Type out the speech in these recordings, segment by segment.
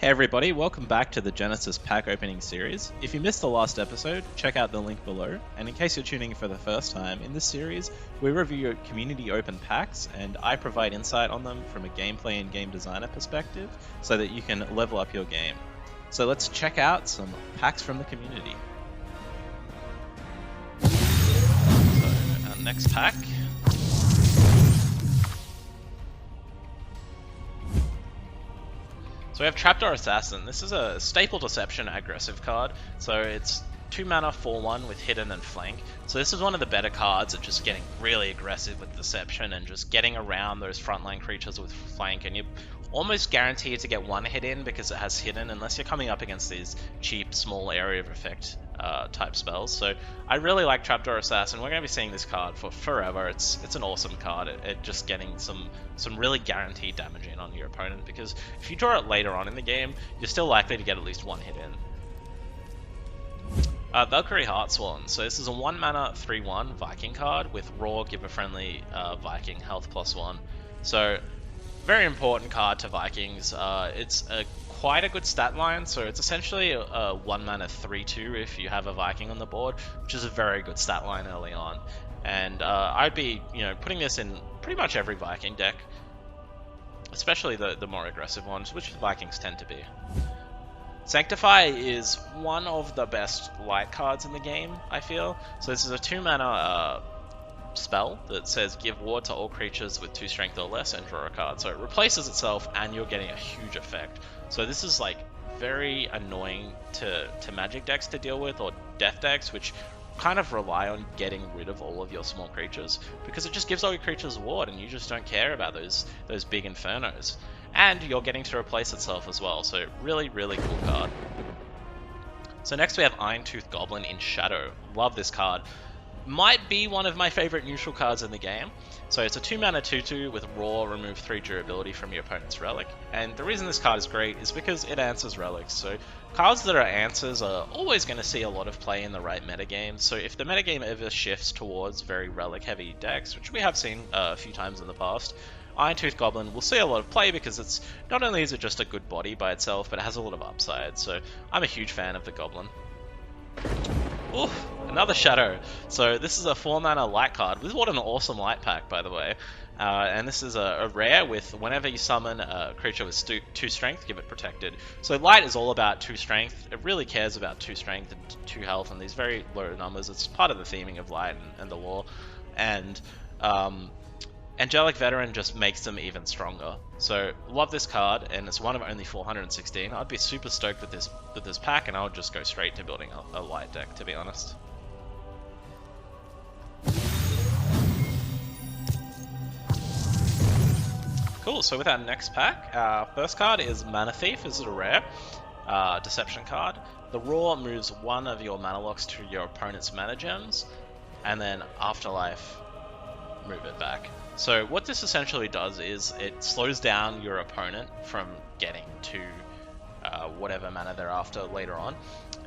Hey everybody, welcome back to the Genesis pack opening series. If you missed the last episode, check out the link below, and in case you're tuning in for the first time, in this series, we review community open packs, and I provide insight on them from a gameplay and game designer perspective, so that you can level up your game. So let's check out some packs from the community. So, our next pack. So we have Trapdoor Assassin. This is a staple deception aggressive card. So it's 2 mana 4/1 with hidden and flank. So this is one of the better cards at just getting really aggressive with deception and just getting around those frontline creatures with flank, and you're almost guaranteed to get one hit in because it has hidden, unless you're coming up against these cheap small area of effect type spells. So I really like Trapdoor Assassin. We're going to be seeing this card for forever. It's an awesome card at just getting some really guaranteed damage in on your opponent, because if you draw it later on in the game, you're still likely to get at least one hit in. Valkyrie Heartsworn. So this is a 1 mana 3/1 Viking card with raw, give a friendly Viking health +1. So very important card to Vikings. It's quite a good stat line, so it's essentially a 1 mana 3/2 if you have a Viking on the board, which is a very good stat line early on. And I'd be putting this in pretty much every Viking deck, especially the more aggressive ones, which Vikings tend to be. Sanctify is one of the best light cards in the game, I feel. So this is a 2 mana spell that says give ward to all creatures with 2 strength or less and draw a card. So it replaces itself and you're getting a huge effect. So this is like very annoying to magic decks to deal with, or death decks, which kind of rely on getting rid of all of your small creatures, because it just gives all your creatures ward and you just don't care about those big infernos. And you're getting to replace itself as well, so really cool card. So next we have Iron-Tooth Goblin in Shadow. Love this card. Might be one of my favorite neutral cards in the game. So it's a 2 mana 2/2 with raw, remove 3 durability from your opponent's relic. And the reason this card is great is because it answers relics. So cards that are answers are always going to see a lot of play in the right metagame. So if the metagame ever shifts towards very relic heavy decks, which we have seen a few times in the past, Iron-Tooth Goblin will see a lot of play, because it's not only is it just a good body by itself, but it has a lot of upside. So I'm a huge fan of the Goblin. Ooh, another Shadow. So this is a 4 mana light card. What an awesome light pack, by the way. And this is a rare with whenever you summon a creature with 2 strength, give it protected. So light is all about 2 strength. It really cares about 2 strength and 2 health and these very low numbers. It's part of the theming of light and the lore. And Angelic Veteran just makes them even stronger. So love this card, and it's one of only 416. I'd be super stoked with this pack, and I would just go straight to building a light deck, to be honest. Cool, so with our next pack, our first card is Mana Thief. This is a rare deception card. The raw moves one of your mana locks to your opponent's mana gems, and then Afterlife, move it back. So what this essentially does is it slows down your opponent from getting to whatever mana they're after later on,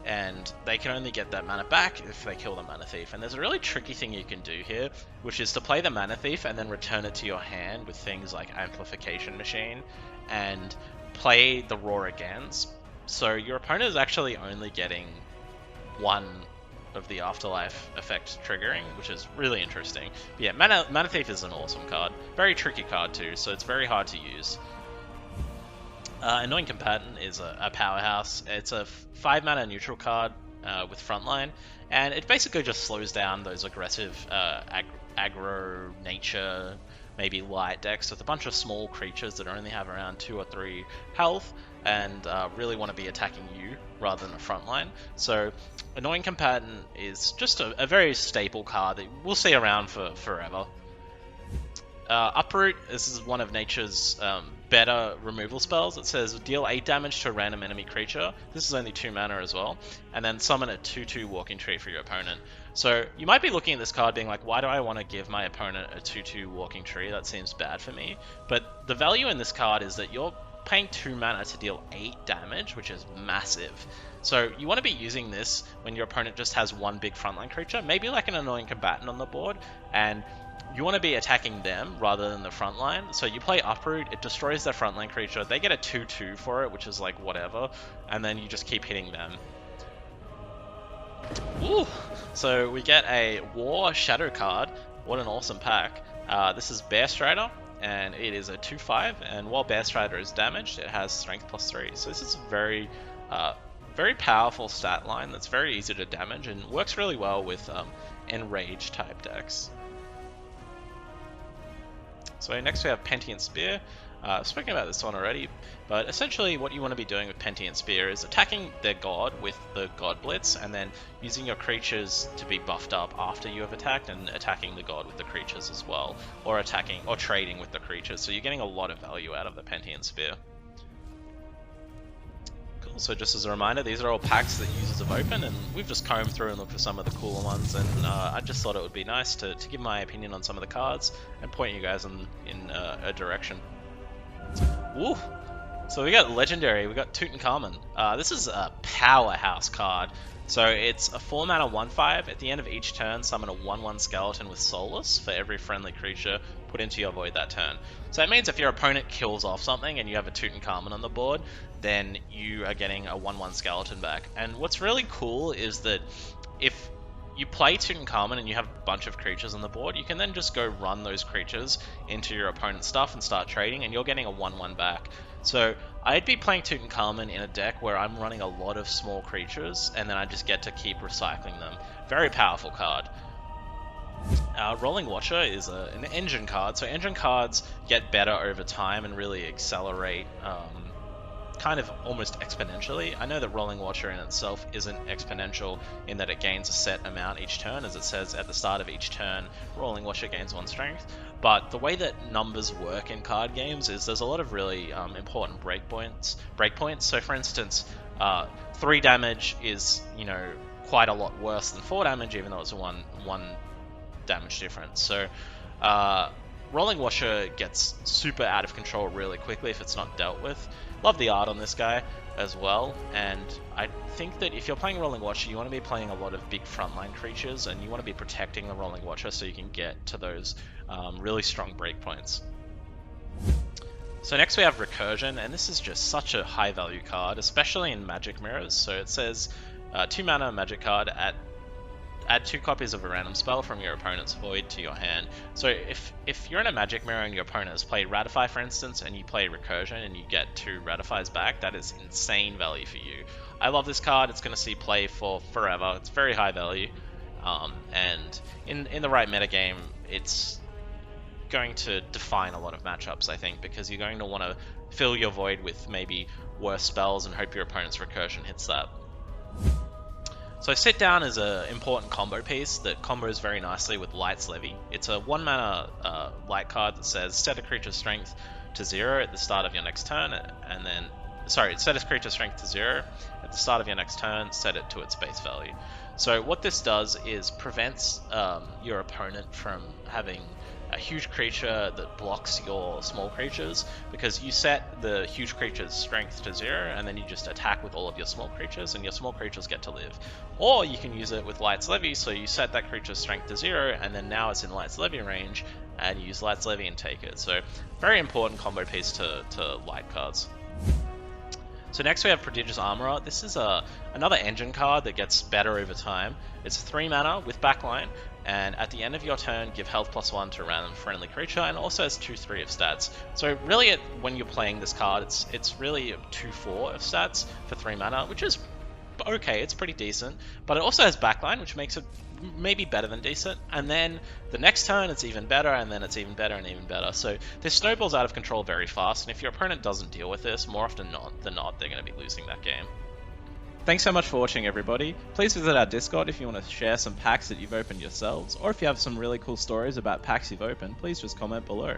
and they can only get that mana back if they kill the Mana Thief. And there's a really tricky thing you can do here, which is to play the Mana Thief and then return it to your hand with things like Amplification Machine and play the Raw again. So your opponent is actually only getting one of the Afterlife effect triggering, which is really interesting. But yeah, Mana Thief is an awesome card. Very tricky card too, so it's very hard to use. Annoying Combatant is a powerhouse. It's a 5 mana neutral card with frontline, and it basically just slows down those aggressive aggro nature, maybe light decks with a bunch of small creatures that only have around 2 or 3 health and really want to be attacking you rather than a frontline. So Annoying Combatant is just a very staple card that we'll see around for forever. Uproot, this is one of nature's better removal spells. It says deal 8 damage to a random enemy creature. This is only 2 mana as well. And then summon a 2/2 Walking Tree for your opponent. So you might be looking at this card being like, why do I want to give my opponent a 2/2 Walking Tree? That seems bad for me. But the value in this card is that you're paying 2 mana to deal 8 damage, which is massive. So you want to be using this when your opponent just has one big frontline creature, maybe like an Annoying Combatant on the board, and you want to be attacking them rather than the front line. So you play Uproot, it destroys their frontline creature, they get a 2/2 for it, which is like whatever, and then you just keep hitting them. Ooh! So we get a War Shadow card. What an awesome pack. This is Bear Strider, and it is a 2/5, and while Bear Strider is damaged, it has Strength +3. So this is a very powerful stat line that's very easy to damage and works really well with Enrage type decks. So next we have Pentient Spear. I've spoken about this one already, but essentially what you want to be doing with Pentient Spear is attacking their god with the God Blitz, and then using your creatures to be buffed up after you have attacked, and attacking the god with the creatures as well, or trading with the creatures. So you're getting a lot of value out of the Pentient Spear. Cool. So just as a reminder, these are all packs that users have opened, and we've just combed through and looked for some of the cooler ones, and I just thought it would be nice to give my opinion on some of the cards and point you guys in a direction. Woo! So we got Legendary, we got Tutankhamun. This is a powerhouse card. So it's a 4-mana 1/5. At the end of each turn, summon a 1/1 skeleton with Soulless for every friendly creature put into your void that turn. So that means if your opponent kills off something and you have a Tutankhamun on the board, then you are getting a 1/1 skeleton back. And what's really cool is that if you play Tutankhamun and you have a bunch of creatures on the board, you can then just go run those creatures into your opponent's stuff and start trading, and you're getting a 1/1 back. So I'd be playing Tutankhamun in a deck where I'm running a lot of small creatures, and then I just get to keep recycling them. Very powerful card. Rolling Watcher is an engine card, so engine cards get better over time and really accelerate kind of almost exponentially. I know that Rolling Watcher in itself isn't exponential in that it gains a set amount each turn, as it says at the start of each turn, Rolling Watcher gains 1 strength, but the way that numbers work in card games is there's a lot of really important breakpoints. So for instance, 3 damage is, you know, quite a lot worse than 4 damage, even though it's a one damage difference. So Rolling Watcher gets super out of control really quickly if it's not dealt with. Love the art on this guy as well, and I think that if you're playing Rolling Watcher, you want to be playing a lot of big frontline creatures, and you want to be protecting the Rolling Watcher so you can get to those really strong breakpoints. So next we have Recursion, and this is just such a high value card, especially in Magic Mirrors. So it says 2 mana magic card, add 2 copies of a random spell from your opponent's void to your hand. So if you're in a Magic Mirror and your opponent has played Ratify, for instance, and you play Recursion and you get 2 Ratifies back, that is insane value for you. I love this card. It's going to see play for forever. It's very high value, and in the right metagame, it's going to define a lot of matchups, I think, because you're going to want to fill your void with maybe worse spells and hope your opponent's Recursion hits that. So Sit Down is an important combo piece that combos very nicely with Light's Levy. It's a 1-mana light card that says set a creature's strength to 0 at the start of your next turn, and then set a creature's strength to 0 at the start of your next turn, set it to its base value. So what this does is prevents your opponent from having a huge creature that blocks your small creatures, because you set the huge creature's strength to 0 and then you just attack with all of your small creatures and your small creatures get to live. Or you can use it with Light's Levy, so you set that creature's strength to 0 and then now it's in Light's Levy range and you use Light's Levy and take it. So very important combo piece to light cards. So next we have Prodigious Armorer. This is another engine card that gets better over time. It's 3 mana with backline, and at the end of your turn, give health +1 to a random friendly creature, and also has 2/3 of stats. So really, when you're playing this card, it's really 2/4 of stats for 3 mana, which is okay. It's pretty decent, but it also has backline, which makes it maybe better than decent. And then the next turn, it's even better, and then it's even better and even better. So this snowballs out of control very fast, and if your opponent doesn't deal with this, more often than not, they're going to be losing that game. Thanks so much for watching, everybody. Please visit our Discord if you want to share some packs that you've opened yourselves, or if you have some really cool stories about packs you've opened, please just comment below.